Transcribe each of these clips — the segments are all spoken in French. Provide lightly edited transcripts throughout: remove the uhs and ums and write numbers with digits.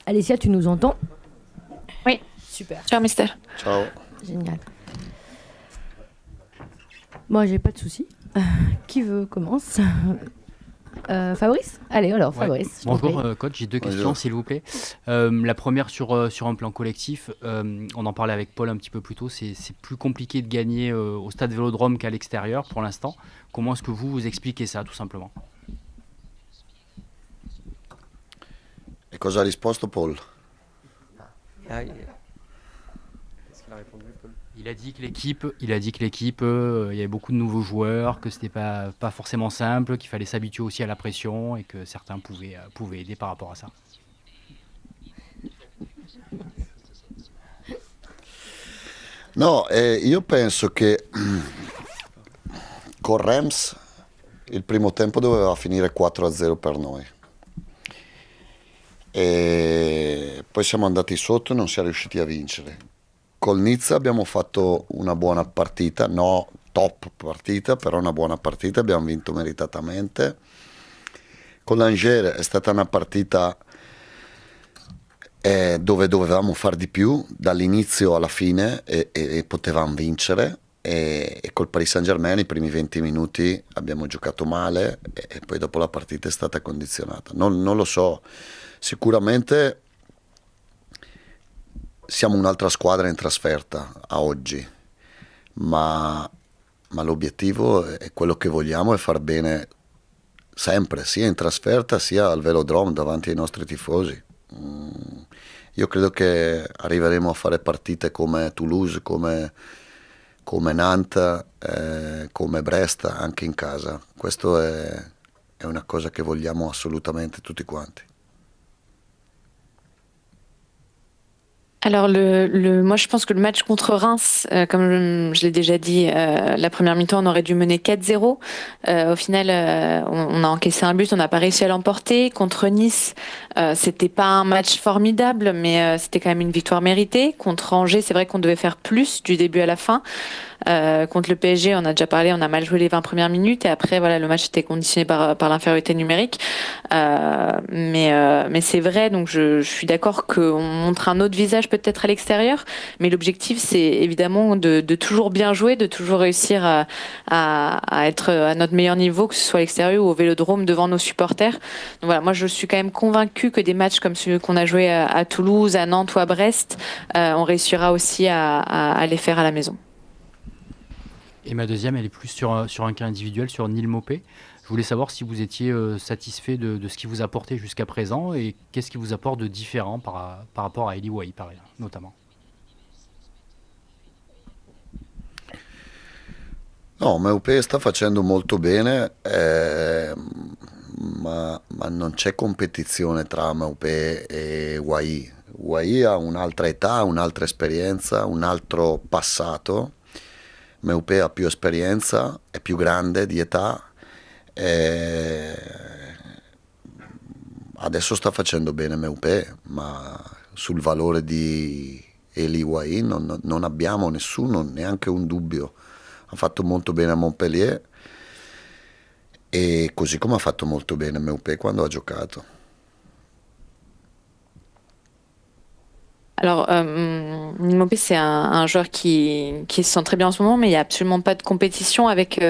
Alessia, tu nous entends? Oui. Super. Ciao, Mister. Ciao. Génial. Moi, j'ai pas de soucis. Qui veut commence? Fabrice? Allez, alors, Fabrice. Ouais. Bonjour, coach. J'ai deux questions, s'il vous plaît. La première sur un plan collectif. On en parlait avec Paul un petit peu plus tôt. C'est plus compliqué de gagner au stade Vélodrome qu'à l'extérieur pour l'instant. Comment est-ce que vous expliquez ça, tout simplement? E cosa ha risposto Paul? Qu'est-ce qu'il a répondu, Paul? Il a dit que l'équipe, il y avait beaucoup de nouveaux joueurs, que c'était pas forcément simple, qu'il fallait s'habituer aussi à la pression et que certains pouvaient aider par rapport à ça. No, io penso che con Rams il primo tempo doveva finire 4-0 per noi. E poi siamo andati sotto e non siamo riusciti a vincere. Col Nizza abbiamo fatto una buona partita, no top partita, però una buona partita, abbiamo vinto meritatamente. Con l'Angers è stata una partita dove dovevamo far di più dall'inizio alla fine e potevamo vincere. E col Paris Saint-Germain i primi 20 minuti abbiamo giocato male e poi dopo la partita è stata condizionata. Non lo so, sicuramente siamo un'altra squadra in trasferta a oggi, ma l'obiettivo è quello che vogliamo, è far bene sempre, sia in trasferta sia al Velodrome davanti ai nostri tifosi. Io credo che arriveremo a fare partite come Toulouse, come Nantes, come Brest anche in casa. Questo è una cosa che vogliamo assolutamente tutti quanti. Alors, moi, je pense que le match contre Reims, comme je l'ai déjà dit, la première mi-temps, on aurait dû mener 4-0. Au final, on a encaissé un but, on n'a pas réussi à l'emporter. Contre Nice, c'était pas un match formidable, mais c'était quand même une victoire méritée. Contre Angers, c'est vrai qu'on devait faire plus du début à la fin. Contre le PSG, on a déjà parlé, on a mal joué les 20 premières minutes et après, voilà, le match était conditionné par l'infériorité numérique. Mais c'est vrai, donc je suis d'accord qu'on montre un autre visage peut-être à l'extérieur, mais l'objectif, c'est évidemment de toujours bien jouer, de toujours réussir à être à notre meilleur niveau, que ce soit à l'extérieur ou au Vélodrome devant nos supporters. Donc voilà, moi, je suis quand même convaincue que des matchs comme celui qu'on a joué à Toulouse, à Nantes ou à Brest, on réussira aussi à les faire à la maison. Et ma deuxième, elle est plus sur un cas individuel, sur Neil Maupay. Je voulais savoir si vous étiez satisfait de ce qu'il vous a apporté jusqu'à présent et qu'est-ce qui vous apporte de différent par rapport à Eli Wahi, notamment. No, Maupay sta facendo molto bene, ma non c'è competizione tra Maupay e Wahi. Wahi ha un'altra età, un'altra esperienza, un altro passato. Maupay ha più esperienza, è più grande di età, adesso sta facendo bene Maupay, ma sul valore di Eli Wahi non abbiamo nessuno, neanche un dubbio. Ha fatto molto bene a Montpellier e così come ha fatto molto bene Maupay quando ha giocato. Alors, Maupay, c'est un joueur qui se sent très bien en ce moment, mais il n'y a absolument pas de compétition avec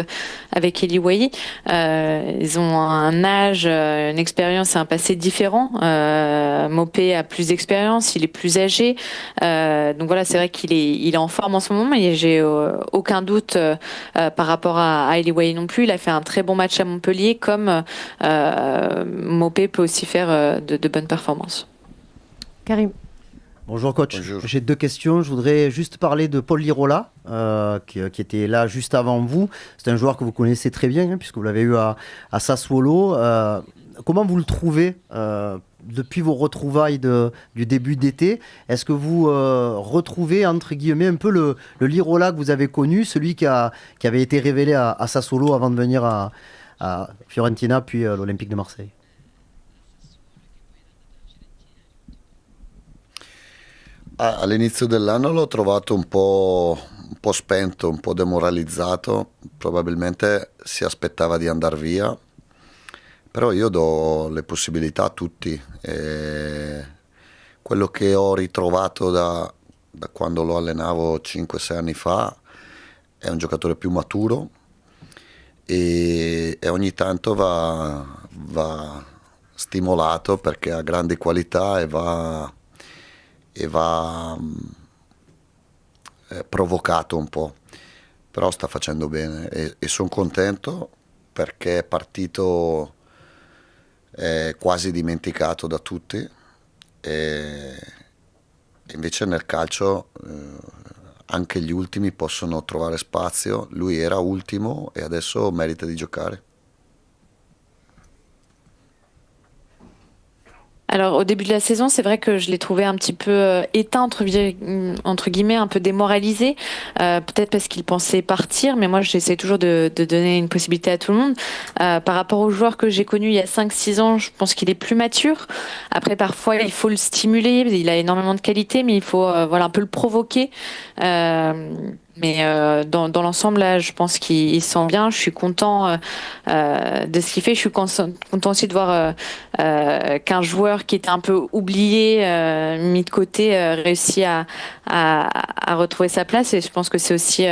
Eli Wahi. Ils ont un âge, une expérience et un passé différent. Maupay a plus d'expérience, il est plus âgé. Donc voilà, c'est vrai qu'il est en forme en ce moment, mais j'ai aucun doute par rapport à Eli Wahi non plus. Il a fait un très bon match à Montpellier, comme Maupay peut aussi faire de bonnes performances. Karim. Bonjour coach, Bonjour. J'ai deux questions. Je voudrais juste parler de Paul Lirola, qui était là juste avant vous. C'est un joueur que vous connaissez très bien, hein, puisque vous l'avez eu à Sassuolo. Comment vous le trouvez depuis vos retrouvailles du début d'été? Est-ce que vous retrouvez, entre guillemets, un peu le Lirola que vous avez connu, celui qui avait été révélé à Sassuolo avant de venir à Fiorentina, puis l'Olympique de Marseille? All'inizio dell'anno l'ho trovato un po' spento, un po' demoralizzato, probabilmente si aspettava di andare via, però io do le possibilità a tutti. E quello che ho ritrovato da quando lo allenavo 5-6 anni fa è un giocatore più maturo e ogni tanto va stimolato perché ha grandi qualità e va provocato un po', però sta facendo bene e sono contento perché è partito quasi dimenticato da tutti e invece nel calcio anche gli ultimi possono trovare spazio, lui era ultimo e adesso merita di giocare. Alors au début de la saison, c'est vrai que je l'ai trouvé un petit peu éteint entre guillemets, un peu démoralisé, peut-être parce qu'il pensait partir, mais moi j'essaie toujours de donner une possibilité à tout le monde. Par rapport aux joueurs que j'ai connus il y a 5-6 ans, je pense qu'il est plus mature. Après parfois il faut le stimuler, il a énormément de qualité, mais il faut voilà un peu le provoquer. Mais dans l'ensemble, là, je pense qu'il se sent bien. Je suis content de ce qu'il fait. Je suis content aussi de voir qu'un joueur qui était un peu oublié, mis de côté, réussit à retrouver sa place. Et je pense que c'est aussi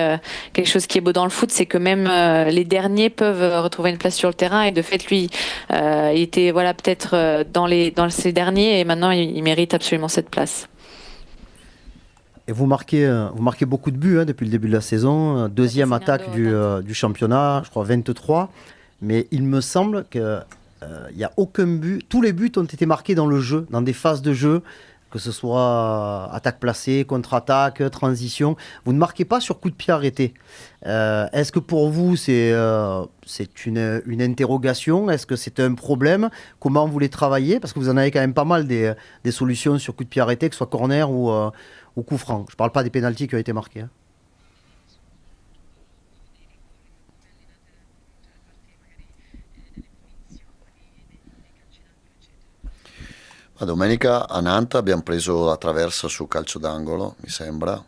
quelque chose qui est beau dans le foot, c'est que même les derniers peuvent retrouver une place sur le terrain. Et de fait, lui, il était voilà peut-être dans ces derniers, et maintenant il mérite absolument cette place. Et vous marquez beaucoup de buts depuis le début de la saison. Deuxième attaque du championnat, je crois 23. Mais il me semble qu'il n'y a aucun but. Tous les buts ont été marqués dans le jeu, dans des phases de jeu, que ce soit attaque placée, contre-attaque, transition. Vous ne marquez pas sur coup de pied arrêté. Est-ce que pour vous, c'est une interrogation? Est-ce que c'est un problème? Comment vous les travaillez? Parce que vous en avez quand même pas mal des solutions sur coup de pied arrêté, que ce soit corner ou coup franc. Je ne parle pas des pénaltys qui ont été marqués. Domenica a Nantes abbiamo preso la traversa su calcio d'angolo, mi sembra,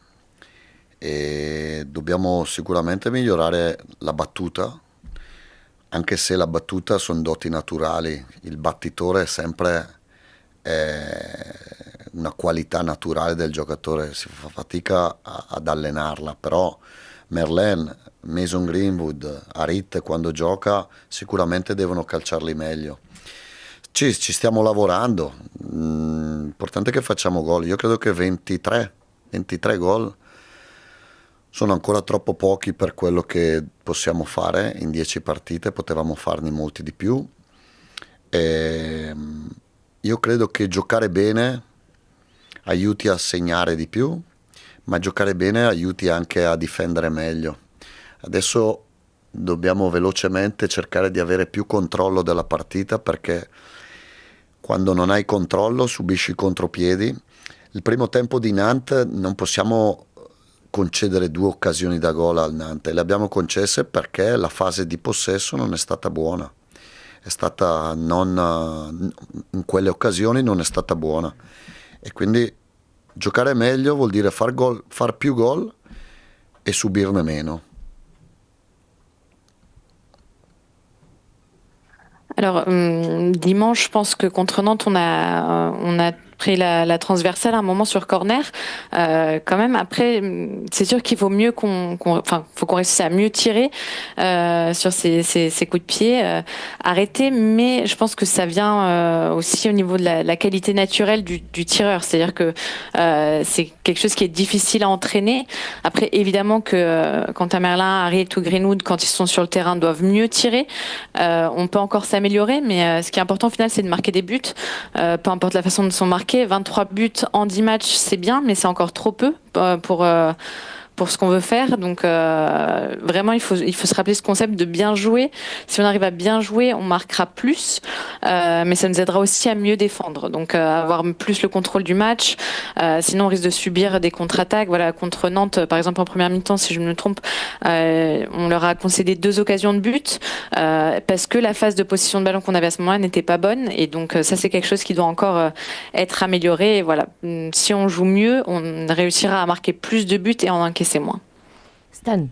e dobbiamo sicuramente migliorare la battuta, anche se la battuta sono doti naturali, il battitore è sempre una qualità naturale del giocatore, si fa fatica ad allenarla, però Merlin, Mason Greenwood, Harit quando gioca sicuramente devono calciarli meglio. Ci stiamo lavorando, l'importante è che facciamo gol. Io credo che 23 gol sono ancora troppo pochi per quello che possiamo fare in 10 partite, potevamo farne molti di più. Io credo che giocare bene aiuti a segnare di più, ma giocare bene aiuti anche a difendere meglio. Adesso dobbiamo velocemente cercare di avere più controllo della partita, perché quando non hai controllo subisci contropiedi. Il primo tempo di Nantes non possiamo concedere 2 occasioni da gol al Nantes, le abbiamo concesse perché la fase di possesso non è stata buona, è stata in quelle occasioni non è stata buona, e quindi giocare meglio vuol dire far più gol e subirne meno. Alors dimanche, je pense que contre Nantes, on a pris la transversale à un moment sur corner. Quand même, après, c'est sûr qu'il vaut mieux faut qu'on réussisse à mieux tirer sur ces coups de pied arrêtés, mais je pense que ça vient aussi au niveau de la qualité naturelle du tireur. C'est-à-dire que c'est quelque chose qui est difficile à entraîner. Après, évidemment que quand Merlin, Harit ou Greenwood, quand ils sont sur le terrain, doivent mieux tirer. On peut encore s'améliorer, mais ce qui est important au final, c'est de marquer des buts, peu importe la façon dont ils sont marqués. 23 buts en 10 matchs, c'est bien, mais c'est encore trop peu pour ce qu'on veut faire. Donc vraiment, il faut se rappeler ce concept de bien jouer. Si on arrive à bien jouer, on marquera plus, mais ça nous aidera aussi à mieux défendre. Donc avoir plus le contrôle du match. Sinon, on risque de subir des contre-attaques. Voilà, contre Nantes, par exemple, en première mi-temps, si je me trompe, on leur a concédé 2 occasions de but parce que la phase de possession de ballon qu'on avait à ce moment-là n'était pas bonne. Et donc ça, c'est quelque chose qui doit encore être amélioré. Et voilà, si on joue mieux, on réussira à marquer plus de buts et en encaisser moins. Stan.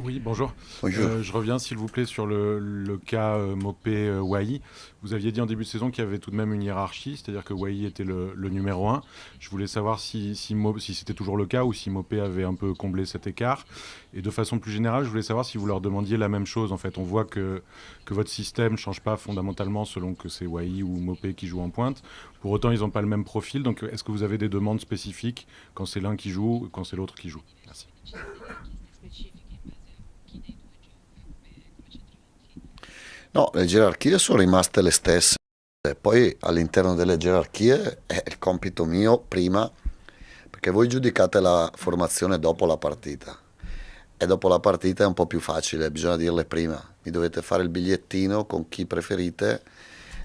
Oui, bonjour. Bonjour. Je reviens s'il vous plaît sur le cas Mopé-Wai. Vous aviez dit en début de saison qu'il y avait tout de même une hiérarchie, c'est-à-dire que Wai était le numéro 1. Je voulais savoir si c'était toujours le cas ou si Mopé avait un peu comblé cet écart. Et de façon plus générale, je voulais savoir si vous leur demandiez la même chose. En fait, on voit que votre système ne change pas fondamentalement selon que c'est Wai ou Mopé qui joue en pointe. Pour autant, ils n'ont pas le même profil. Donc, est-ce que vous avez des demandes spécifiques quand c'est l'un qui joue ou quand c'est l'autre qui joue? Merci. No, le gerarchie sono rimaste le stesse. Poi all'interno delle gerarchie è il compito mio prima, perché voi giudicate la formazione dopo la partita. E dopo la partita è un po' più facile, bisogna dirle prima. Mi dovete fare il bigliettino con chi preferite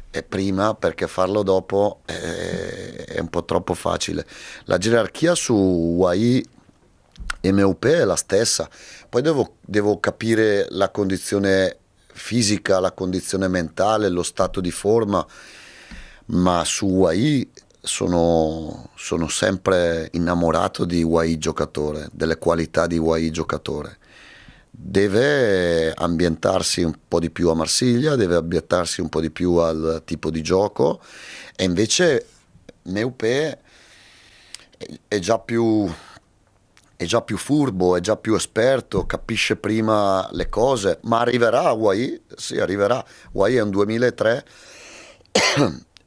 e prima, perché farlo dopo è un po' troppo facile. La gerarchia su UAI e MUP è la stessa. Poi devo capire la condizione fisica, la condizione mentale, lo stato di forma, ma su UAI sono sempre innamorato di UAI giocatore, delle qualità di UAI giocatore. Deve ambientarsi un po' di più a Marsiglia, deve ambientarsi un po' di più al tipo di gioco, e invece MUP è già più furbo, è già più esperto, capisce prima le cose, ma arriverà a Wai, sì, arriverà. Wai è un 2003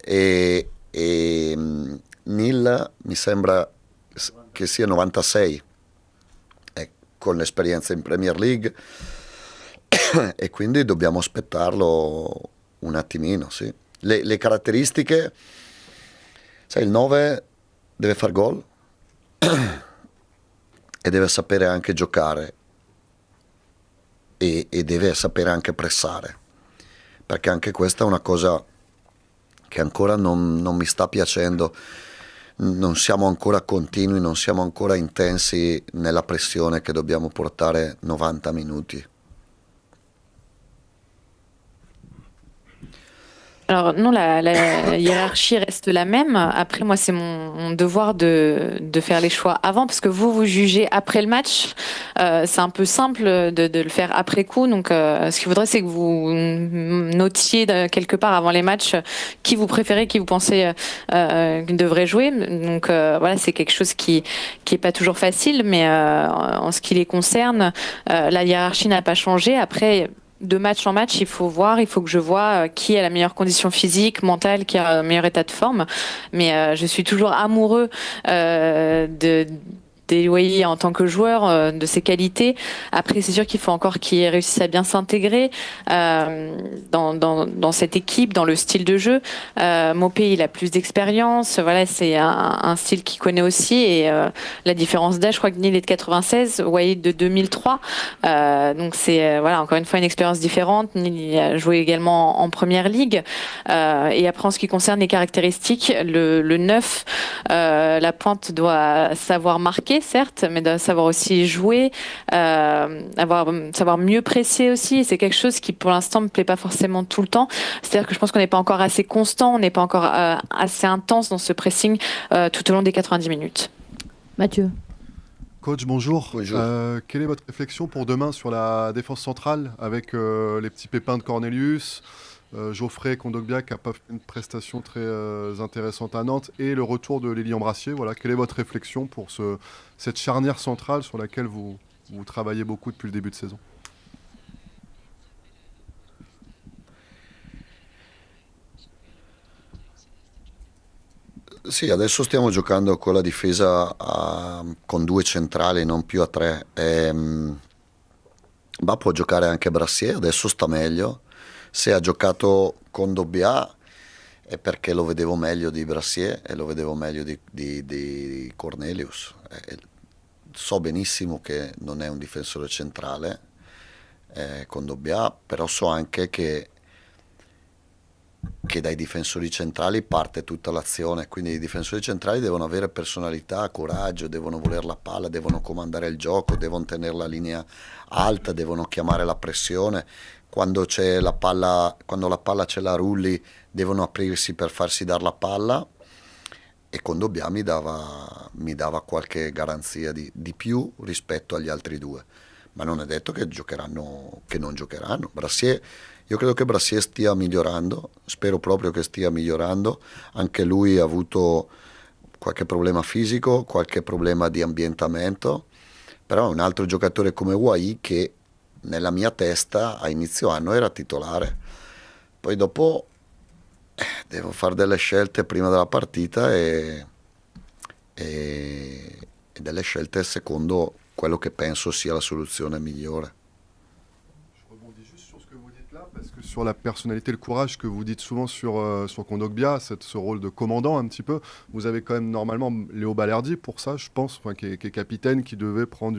e Nil mi sembra che sia 96, con l'esperienza in Premier League, e quindi dobbiamo aspettarlo un attimino, sì. Le caratteristiche, sai, il 9 deve far gol e deve sapere anche giocare e deve sapere anche pressare, perché anche questa è una cosa che ancora non mi sta piacendo. Non siamo ancora continui, non siamo ancora intensi nella pressione che dobbiamo portare 90 minuti. Alors non, la hiérarchie reste la même. Après, moi, c'est mon devoir de faire les choix avant, parce que vous jugez après le match. C'est un peu simple de le faire après coup. Donc, ce qu'il faudrait, c'est que vous notiez quelque part avant les matchs qui vous préférez, qui vous pensez devrait jouer. Donc voilà, c'est quelque chose qui est pas toujours facile, mais en ce qui les concerne, la hiérarchie n'a pas changé. Après, de match en match, il faut que je vois qui a la meilleure condition physique, mentale, qui a le meilleur état de forme. Mais je suis toujours amoureux des Wai en tant que joueur, de ses qualités. Après, c'est sûr qu'il faut encore qu'il réussisse à bien s'intégrer dans cette équipe, dans le style de jeu. Mopé, il a plus d'expérience. Voilà, c'est un style qu'il connaît aussi. Et la différence d'âge, je crois que Nil est de 96, Wai de 2003. Donc c'est voilà, encore une fois une expérience différente. Nil, il a joué également en première ligue. Et après, en ce qui concerne les caractéristiques, le 9, la pointe doit savoir marquer, certes, mais doit savoir aussi jouer, savoir mieux presser aussi. Et c'est quelque chose qui, pour l'instant, me plaît pas forcément tout le temps. C'est-à-dire que je pense qu'on n'est pas encore assez constant, on n'est pas encore assez intense dans ce pressing tout au long des 90 minutes. Mathieu. Coach, bonjour. Bonjour. Quelle est votre réflexion pour demain sur la défense centrale avec les petits pépins de Cornelius, Geoffrey Kondogbia qui n'a pas fait une prestation très intéressante à Nantes, et le retour de Lilian Brassier? Voilà, quelle est votre réflexion pour cette charnière centrale sur laquelle vous travaillez beaucoup depuis le début de saison? Sì, adesso stiamo giocando con la difesa con 2 centrali, non più a 3. Ma può giocare anche Brassier, adesso sta meglio. Se ha giocato con Dobbia è perché lo vedevo meglio di Brassier e lo vedevo meglio di Cornelius. so benissimo che non è un difensore centrale, Kondogbia, però so anche che dai difensori centrali parte tutta l'azione, quindi i difensori centrali devono avere personalità, coraggio, devono voler la palla, devono comandare il gioco, devono tenere la linea alta, devono chiamare la pressione. Quando la palla ce la rulli, devono aprirsi per farsi dare la palla, e Kondogbia mi dava qualche garanzia di più rispetto agli altri due, ma non è detto che non giocheranno. Io credo che Brassier stia migliorando, spero proprio che stia migliorando. Anche lui ha avuto qualche problema fisico, qualche problema di ambientamento, però è un altro giocatore come Wai che nella mia testa a inizio anno era titolare. Poi dopo devo fare delle scelte prima della partita e delle scelte secondo quello che penso sia la soluzione migliore. Parce que sur la personnalité, le courage que vous dites souvent sur Kondogbia, ce rôle de commandant un petit peu, vous avez quand même normalement Léo Balerdi pour ça, je pense, qui est capitaine, qui devait prendre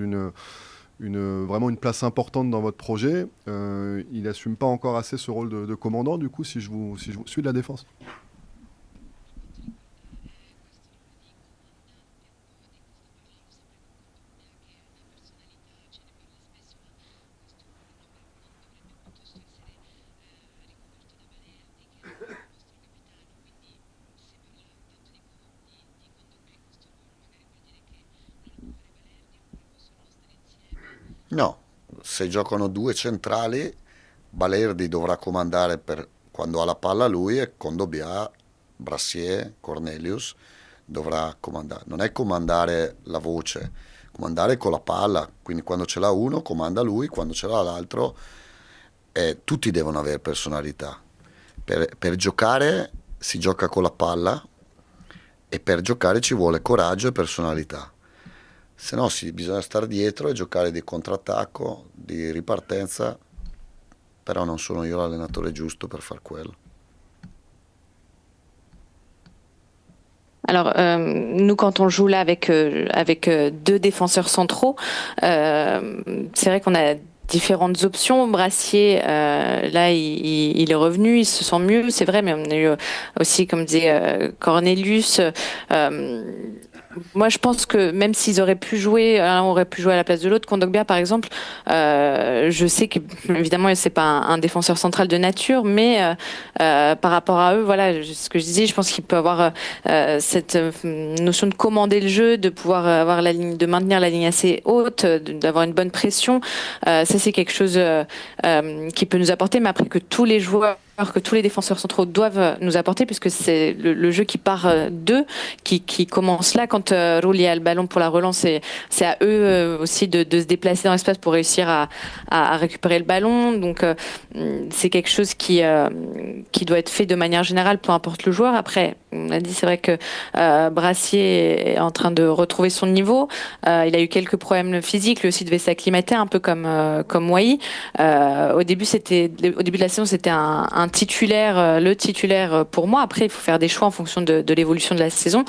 vraiment une place importante dans votre projet. Il n'assume pas encore assez ce rôle de commandant, du coup, si je vous suis de la défense. No, se giocano due centrali, Balerdi dovrà comandare quando ha la palla lui, e Kondogbia, Brassier, Cornelius dovrà comandare. Non è comandare la voce, comandare con la palla, quindi quando ce l'ha uno comanda lui, quando ce l'ha l'altro, tutti devono avere personalità. Per giocare si gioca con la palla, e per giocare ci vuole coraggio e personalità. Se no bisogna stare dietro e giocare di contrattacco, di ripartenza, però non sono io l'allenatore giusto per far quello. Alors, nous, quand on joue là avec deux défenseurs centraux, c'est vrai qu'on a différentes options. Brassier, là, il est revenu, il se sent mieux, c'est vrai, mais on a eu aussi, comme disait Cornelius, moi, je pense que même s'ils auraient pu jouer, l'un aurait pu jouer à la place de l'autre, Kondogbia, par exemple, je sais qu'évidemment, c'est pas un défenseur central de nature, mais par rapport à eux, voilà, ce que je disais, je pense qu'il peut avoir cette notion de commander le jeu, de pouvoir avoir la ligne, de maintenir la ligne assez haute, d'avoir une bonne pression. Ça, c'est quelque chose qui peut nous apporter, mais après que tous les joueurs, que tous les défenseurs centraux doivent nous apporter, puisque c'est le jeu qui part d'eux, qui commence là. Quand Rulli a le ballon pour la relance, c'est à eux aussi de se déplacer dans l'espace pour réussir à récupérer le ballon. Donc c'est quelque chose qui doit être fait de manière générale, peu importe le joueur. Après, on a dit, c'est vrai que Brassier est en train de retrouver son niveau. Il a eu quelques problèmes physiques, lui aussi devait s'acclimater, un peu comme Wai. Au début de la saison, c'était un titulaire, le titulaire pour moi. Après, il faut faire des choix en fonction de l'évolution de la saison.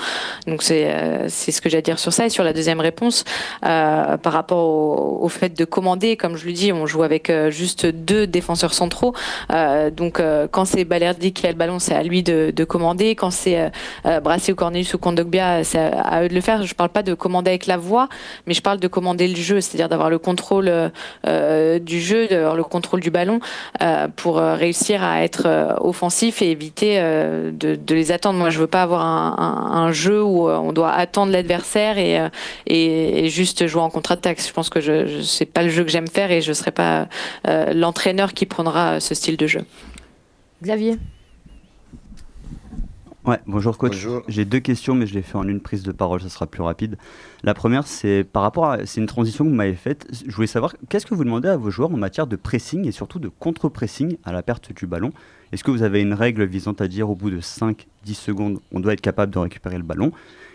Donc c'est ce que j'ai à dire sur ça. Et sur la deuxième réponse, par rapport au fait de commander, comme je lui dis, on joue avec juste deux défenseurs centraux. Donc quand c'est Balerdi qui a le ballon, c'est à lui de commander. Quand c'est Brassier ou Cornelius ou Kondogbia, c'est à eux de le faire. Je parle pas de commander avec la voix, mais je parle de commander le jeu, c'est-à-dire d'avoir le contrôle du jeu, d'avoir le contrôle du ballon pour réussir à être offensif et éviter de les attendre. Moi, je veux pas avoir un jeu où on doit attendre l'adversaire et juste jouer en contre-attaque. Je pense que c'est pas le jeu que j'aime faire et je serai pas l'entraîneur qui prendra ce style de jeu. Xavier. Ouais, bonjour coach. Bonjour. J'ai deux questions, mais je les fais en une prise de parole, ça sera plus rapide. La première, c'est par rapport à... C'est une transition que vous m'avez faite. Je voulais savoir, qu'est-ce que vous demandez à vos joueurs en matière de pressing et surtout de contre-pressing à la perte du ballon? Est-ce que vous avez une règle visant à dire au bout de 5-10 secondes, on doit être capable de récupérer le ballon?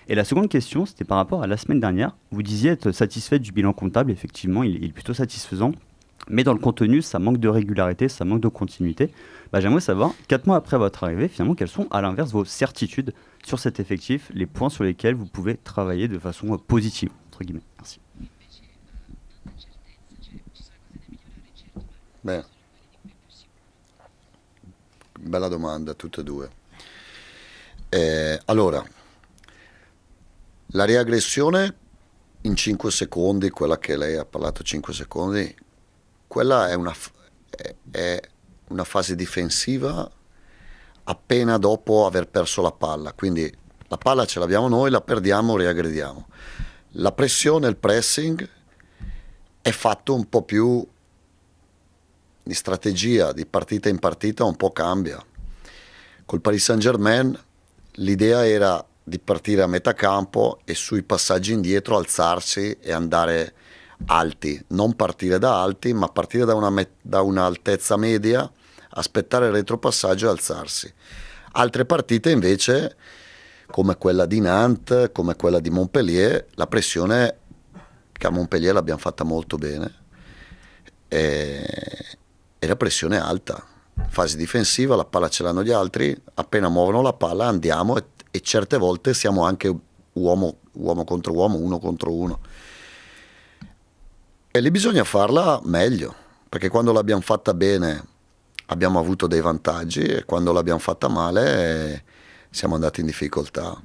Et la seconde question, c'était par rapport à la semaine dernière. Vous disiez être satisfait du bilan comptable. Effectivement, il est plutôt satisfaisant. Mais dans le contenu, ça manque de régularité, ça manque de continuité. J'aimerais savoir, 4 mois après votre arrivée, finalement, quelles sont à l'inverse vos certitudes sur cet effectif, les points sur lesquels vous pouvez travailler de façon positive, entre guillemets. Merci. Beh, bella domanda, tutte e due. Allora, la riaggressione in 5 secondi, quella che lei ha parlato 5 secondi, quella è una fase difensiva appena dopo aver perso la palla, quindi la palla ce l'abbiamo noi, la perdiamo, riaggrediamo. La pressione, il pressing è fatto un po' più di strategia, di partita in partita un po' cambia. Col Paris Saint-Germain l'idea era di partire a metà campo e sui passaggi indietro alzarsi e andare alti, non partire da alti, ma partire da un'altezza media, aspettare il retropassaggio e alzarsi. Altre partite invece, come quella di Nantes, come quella di Montpellier, la pressione che a Montpellier l'abbiamo fatta molto bene e la pressione è alta. Fase difensiva, la palla ce l'hanno gli altri, appena muovono la palla andiamo e certe volte siamo anche uomo contro uomo, uno contro uno. E lì bisogna farla meglio, perché quando l'abbiamo fatta bene abbiamo avuto dei vantaggi e quando l'abbiamo fatta male siamo andati in difficoltà.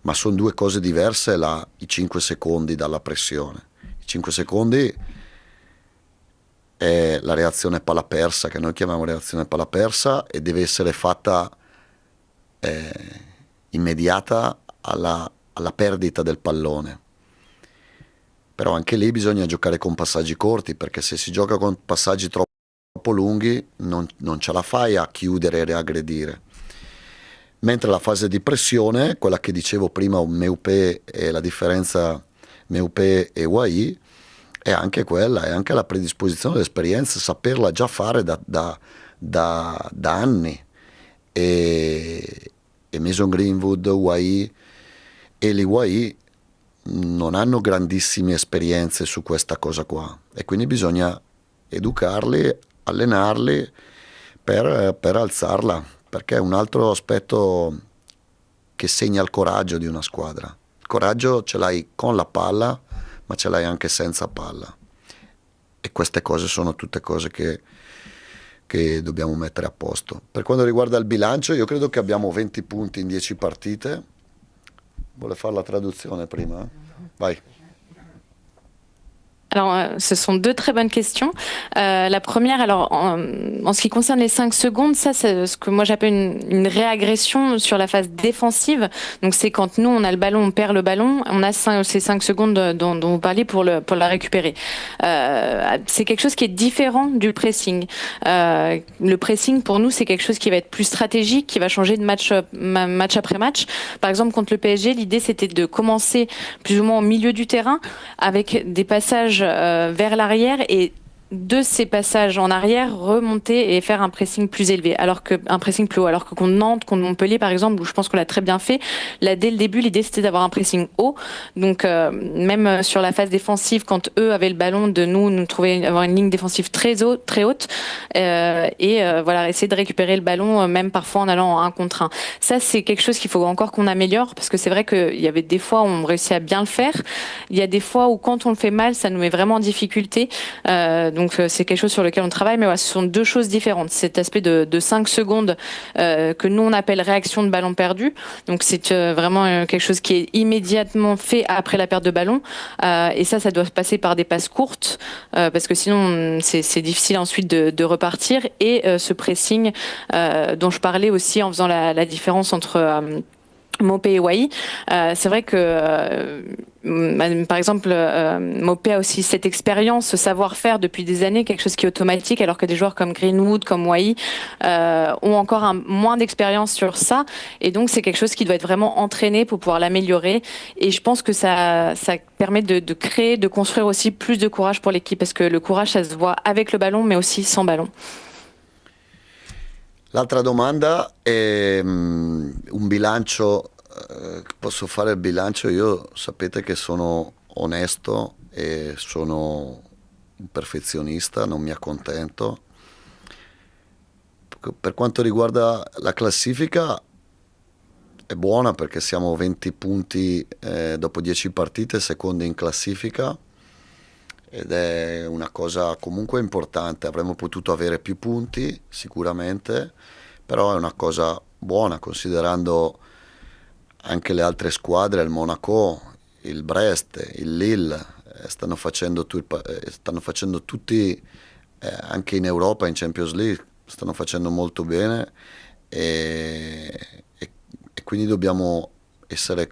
Ma sono due cose diverse i 5 secondi dalla pressione. I 5 secondi è la reazione palla persa, che noi chiamiamo reazione palla persa, e deve essere fatta immediata alla perdita del pallone. Però anche lì bisogna giocare con passaggi corti, perché se si gioca con passaggi troppo lunghi non ce la fai a chiudere e riaggredire. Mentre la fase di pressione, quella che dicevo prima, Meupé e la differenza Meupé e Wai, è anche quella, è anche la predisposizione, l'esperienza, saperla già fare da anni. E Mason Greenwood, Wai, Eli Wai non hanno grandissime esperienze su questa cosa qua e quindi bisogna educarli, allenarli per alzarla, perché è un altro aspetto che segna il coraggio di una squadra. Il coraggio ce l'hai con la palla, ma ce l'hai anche senza palla, e queste cose sono tutte cose che dobbiamo mettere a posto. Per quanto riguarda il bilancio, io credo che abbiamo 20 punti in 10 partite. Vuole fare la traduzione prima? Vai. Alors, ce sont deux très bonnes questions. La première, alors, en ce qui concerne les 5 secondes, ça, c'est ce que moi j'appelle une réagression sur la phase défensive. Donc, c'est quand nous, on a le ballon, on perd le ballon, on a ces 5 secondes dont vous parlez pour la récupérer. C'est quelque chose qui est différent du pressing. Le pressing, pour nous, c'est quelque chose qui va être plus stratégique, qui va changer de match après match. Par exemple, contre le PSG, l'idée, c'était de commencer plus ou moins au milieu du terrain avec des passages vers l'arrière et de ces passages en arrière remonter et faire un pressing plus élevé, alors que un pressing plus haut, alors que contre Nantes, contre Montpellier par exemple, où je pense qu'on l'a très bien fait, là dès le début l'idée c'était d'avoir un pressing haut, donc même sur la phase défensive quand eux avaient le ballon, de nous trouver avoir une ligne défensive très haute voilà, essayer de récupérer le ballon même parfois en allant en 1 contre 1. Ça c'est quelque chose qu'il faut encore qu'on améliore, parce que c'est vrai qu'il y avait des fois où on réussit à bien le faire, il y a des fois où quand on le fait mal ça nous met vraiment en difficulté. Donc c'est quelque chose sur lequel on travaille, mais voilà, ce sont deux choses différentes. Cet aspect de 5 secondes que nous on appelle réaction de ballon perdu. Donc c'est vraiment quelque chose qui est immédiatement fait après la perte de ballon. Et ça doit se passer par des passes courtes, parce que sinon c'est difficile ensuite de repartir. Et ce pressing dont je parlais aussi en faisant la différence entre Mopé et Wai, c'est vrai que par exemple Mopé a aussi cette expérience, ce savoir-faire depuis des années, quelque chose qui est automatique, alors que des joueurs comme Greenwood, comme Wai ont encore moins d'expérience sur ça, et donc c'est quelque chose qui doit être vraiment entraîné pour pouvoir l'améliorer. Et je pense que ça permet de créer, de construire aussi plus de courage pour l'équipe, parce que le courage ça se voit avec le ballon mais aussi sans ballon. L'altra domanda è un bilancio, posso fare il bilancio? Io sapete che sono onesto e sono un perfezionista, non mi accontento. Per quanto riguarda la classifica è buona, perché siamo 20 punti dopo 10 partite, secondi in classifica. ed è una cosa comunque importante. Avremmo potuto avere più punti sicuramente, però è una cosa buona considerando anche le altre squadre, il Monaco, il Brest, il Lille, stanno facendo tutti, anche in Europa, in Champions League, stanno facendo molto bene e quindi dobbiamo essere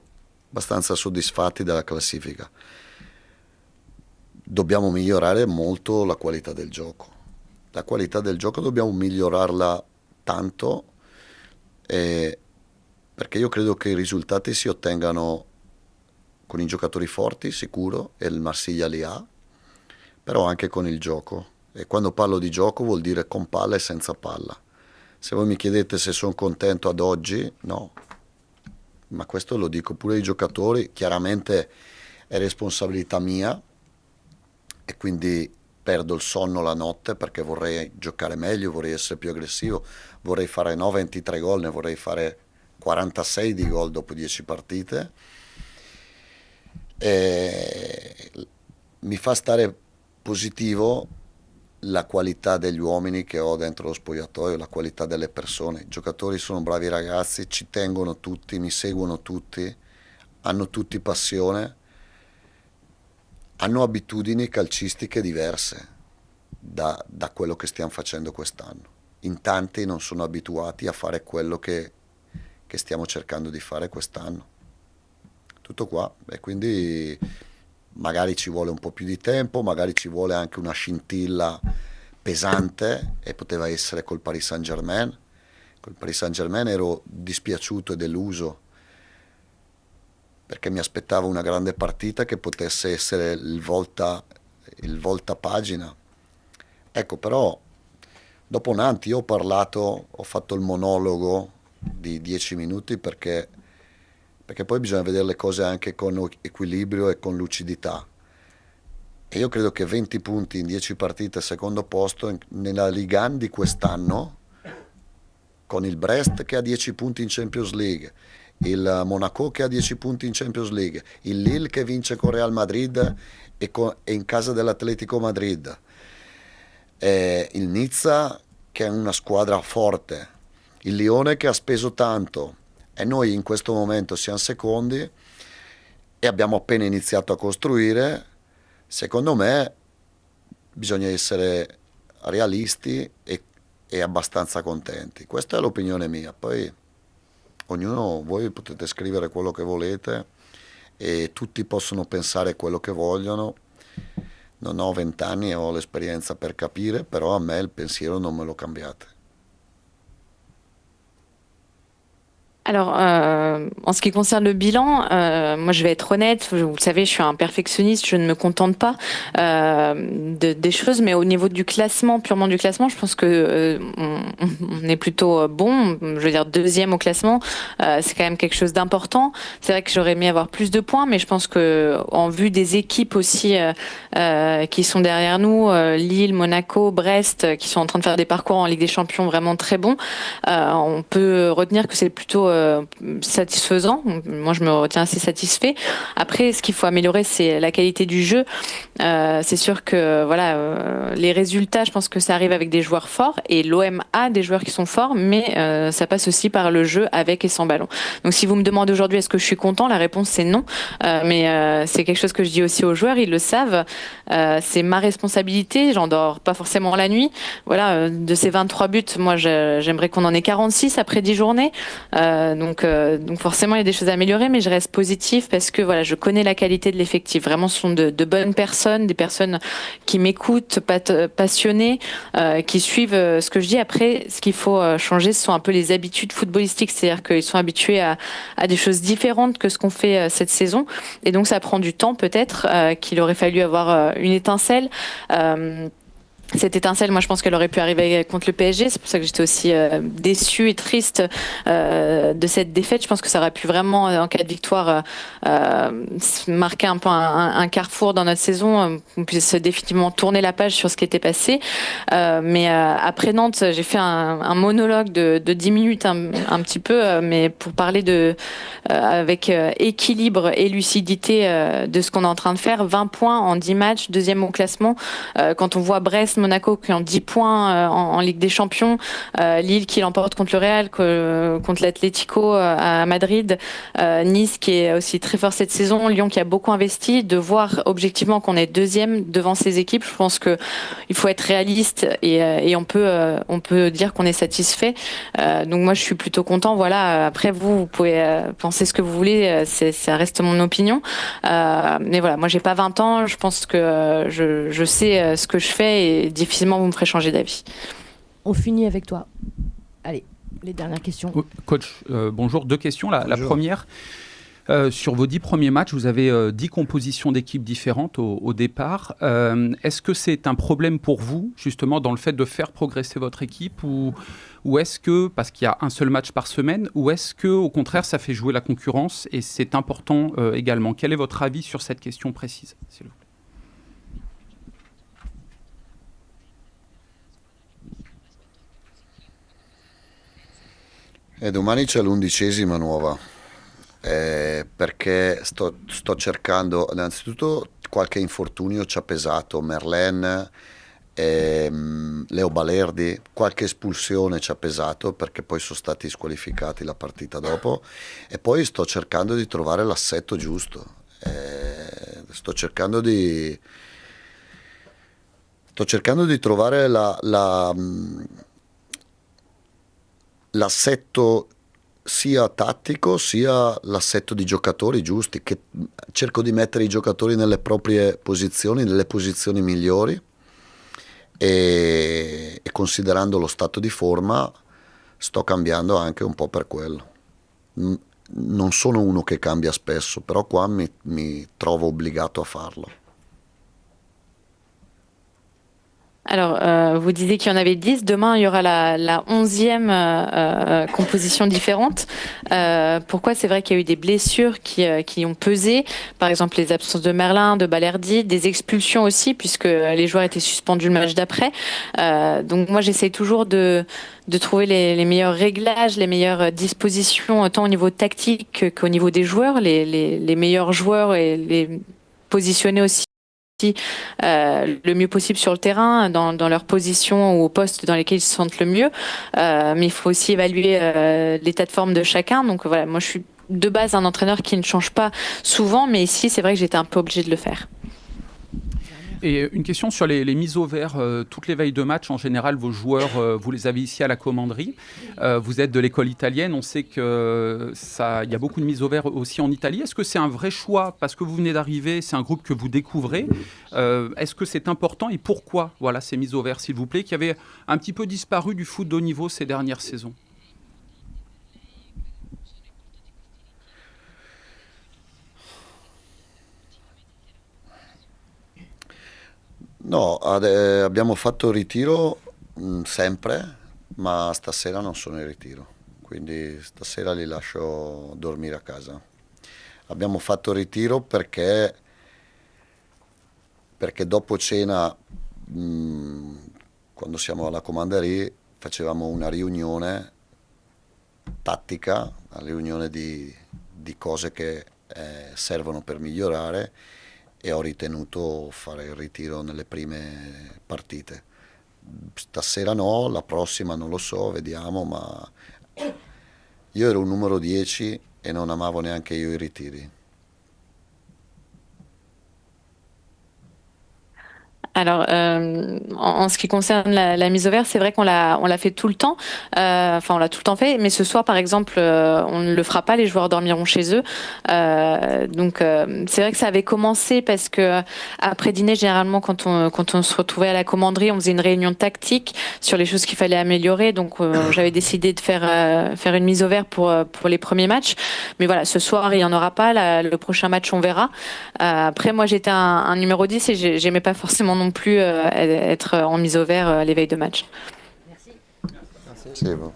abbastanza soddisfatti della classifica. Dobbiamo migliorare molto la qualità del gioco. La qualità del gioco dobbiamo migliorarla tanto, perché io credo che i risultati si ottengano con i giocatori forti, sicuro, e il Marsiglia li ha, però anche con il gioco. E quando parlo di gioco vuol dire con palla e senza palla. Se voi mi chiedete se sono contento ad oggi, no. Ma questo lo dico pure ai giocatori, chiaramente è responsabilità mia e quindi perdo il sonno la notte perché vorrei giocare meglio, vorrei essere più aggressivo, vorrei fare 23 gol, ne vorrei fare 46 di gol dopo 10 partite. E mi fa stare positivo la qualità degli uomini che ho dentro lo spogliatoio, la qualità delle persone. I giocatori sono bravi ragazzi, ci tengono tutti, mi seguono tutti, hanno tutti passione, hanno abitudini calcistiche diverse da quello che stiamo facendo quest'anno. In tanti non sono abituati a fare quello che stiamo cercando di fare quest'anno. Tutto qua, e quindi magari ci vuole un po' più di tempo, magari ci vuole anche una scintilla pesante, e poteva essere col Paris Saint-Germain. Col Paris Saint-Germain ero dispiaciuto e deluso perché mi aspettavo una grande partita che potesse essere il volta pagina. Ecco, però dopo Nantes io ho fatto il monologo di 10 minuti perché poi bisogna vedere le cose anche con equilibrio e con lucidità. E io credo che 20 punti in 10 partite, secondo posto, nella Ligue 1 di quest'anno, con il Brest che ha 10 punti in Champions League, il Monaco che ha 10 punti in Champions League, il Lille che vince con Real Madrid e in casa dell'Atletico Madrid, il Nizza che è una squadra forte, il Lione che ha speso tanto, e noi in questo momento siamo secondi e abbiamo appena iniziato a costruire. Secondo me bisogna essere realisti e abbastanza contenti. Questa è l'opinione mia. Poi voi potete scrivere quello che volete e tutti possono pensare quello che vogliono. Non ho 20 anni e ho l'esperienza per capire, però a me il pensiero non me lo cambiate. Alors, en ce qui concerne le bilan, moi je vais être honnête, vous le savez, je suis un perfectionniste, je ne me contente pas des choses, mais au niveau du classement, purement du classement, je pense que on est plutôt bon, je veux dire deuxième au classement, c'est quand même quelque chose d'important. C'est vrai que j'aurais aimé avoir plus de points, mais je pense que en vue des équipes aussi qui sont derrière nous, Lille, Monaco, Brest, qui sont en train de faire des parcours en Ligue des Champions vraiment très bons, on peut retenir que c'est plutôt satisfaisant. Moi, je me retiens assez satisfait. Après, ce qu'il faut améliorer, c'est la qualité du jeu. C'est sûr que voilà, les résultats, je pense que ça arrive avec des joueurs forts et l'OM a des joueurs qui sont forts, mais ça passe aussi par le jeu avec et sans ballon. Donc, si vous me demandez aujourd'hui est-ce que je suis content, la réponse c'est non. Mais c'est quelque chose que je dis aussi aux joueurs, ils le savent. C'est ma responsabilité. J'en dors pas forcément la nuit. Voilà, de ces 23 buts, moi, j'aimerais qu'on en ait 46 après 10 journées. Donc forcément, il y a des choses à améliorer, mais je reste positive parce que voilà, je connais la qualité de l'effectif. Vraiment, ce sont de bonnes personnes, des personnes qui m'écoutent, passionnées, qui suivent ce que je dis. Après, ce qu'il faut changer, ce sont un peu les habitudes footballistiques, c'est-à-dire qu'ils sont habitués à des choses différentes que ce qu'on fait cette saison. Et donc, ça prend du temps peut-être, qu'il aurait fallu avoir une étincelle. cette étincelle, moi je pense qu'elle aurait pu arriver contre le PSG. C'est pour ça que j'étais aussi déçue et triste de cette défaite. Je pense que ça aurait pu vraiment, en cas de victoire, marquer un peu un carrefour dans notre saison. On puisse définitivement tourner la page sur ce qui était passé. Mais après Nantes, j'ai fait un monologue de 10 minutes un petit peu, mais pour parler avec équilibre et lucidité de ce qu'on est en train de faire. 20 points en 10 matchs, deuxième au classement. Quand on voit Brest, Monaco qui ont 10 points en Ligue des Champions, Lille qui l'emporte contre le Real, contre l'Atlético à Madrid, Nice qui est aussi très fort cette saison, Lyon qui a beaucoup investi, de voir objectivement qu'on est deuxième devant ces équipes, je pense que il faut être réaliste et on peut dire qu'on est satisfait. Donc moi je suis plutôt content. Voilà. Après vous pouvez penser ce que vous voulez, ça reste mon opinion. Mais voilà, moi j'ai pas 20 ans, je pense que je sais ce que je fais et difficilement vous me ferez changer d'avis. On finit avec toi. Allez, les dernières questions. Coach, bonjour. 2 questions. La première, sur vos 10 premiers matchs, vous avez 10 compositions d'équipes différentes au départ. Est-ce que c'est un problème pour vous, justement, dans le fait de faire progresser votre équipe ou est-ce que, parce qu'il y a un seul match par semaine, ou est-ce que, au contraire, ça fait jouer la concurrence et c'est important également? Quel est votre avis sur cette question précise, s'il vous plaît? E domani c'è l'11ª nuova, perché sto cercando, innanzitutto qualche infortunio ci ha pesato, Merlin, Leo Balerdi, qualche espulsione ci ha pesato perché poi sono stati squalificati la partita dopo, e poi sto cercando di trovare l'assetto giusto, sto cercando di trovare l'assetto sia tattico sia l'assetto di giocatori giusti, che cerco di mettere i giocatori nelle proprie posizioni, nelle posizioni migliori, e considerando lo stato di forma sto cambiando anche un po' per quello. Non sono uno che cambia spesso, però qua mi trovo obbligato a farlo. Alors, vous disiez qu'il y en avait 10. Demain, il y aura la 11e composition différente. Pourquoi? C'est vrai qu'il y a eu des blessures qui ont pesé. Par exemple, les absences de Merlin, de Balerdi, des expulsions aussi, puisque les joueurs étaient suspendus le match d'après. Donc moi, j'essaie toujours de trouver les meilleurs réglages, les meilleures dispositions, tant au niveau tactique qu'au niveau des joueurs, les meilleurs joueurs et les positionner aussi le mieux possible sur le terrain, dans leur position ou au poste dans lesquels ils se sentent le mieux. Mais il faut aussi évaluer l'état de forme de chacun. Donc voilà, moi je suis de base un entraîneur qui ne change pas souvent, mais ici c'est vrai que j'étais un peu obligée de le faire. Et une question sur les mises au vert. Toutes les veilles de match, en général, vos joueurs, vous les avez ici à la commanderie. Vous êtes de l'école italienne. On sait qu'il y a beaucoup de mises au vert aussi en Italie. Est-ce que c'est un vrai choix parce que vous venez d'arriver, c'est un groupe que vous découvrez? Est-ce que c'est important et pourquoi ces mises au vert, s'il vous plaît, qui avaient un petit peu disparu du foot de haut niveau ces dernières saisons? No, abbiamo fatto il ritiro sempre, ma stasera non sono in ritiro, quindi stasera li lascio dormire a casa. Abbiamo fatto il ritiro perché dopo cena, quando siamo alla comanderie, facevamo una riunione tattica, una riunione di cose che servono per migliorare, e ho ritenuto fare il ritiro nelle prime partite. Stasera no, la prossima non lo so, vediamo, ma io ero un numero 10 e non amavo neanche io i ritiri. Alors, en ce qui concerne la mise au vert, c'est vrai qu'on l'a fait tout le temps. Enfin, on l'a tout le temps fait. Mais ce soir, par exemple, on ne le fera pas. Les joueurs dormiront chez eux. Donc, c'est vrai que ça avait commencé parce que après dîner, généralement, quand on se retrouvait à la commanderie, on faisait une réunion tactique sur les choses qu'il fallait améliorer. Donc, j'avais décidé de faire une mise au vert pour les premiers matchs. Mais voilà, ce soir, il y en aura pas. Le prochain match, on verra. Après, moi, j'étais un numéro 10 et j'aimais pas forcément non non plus être en mise au vert les veilles de match. Sì, boh.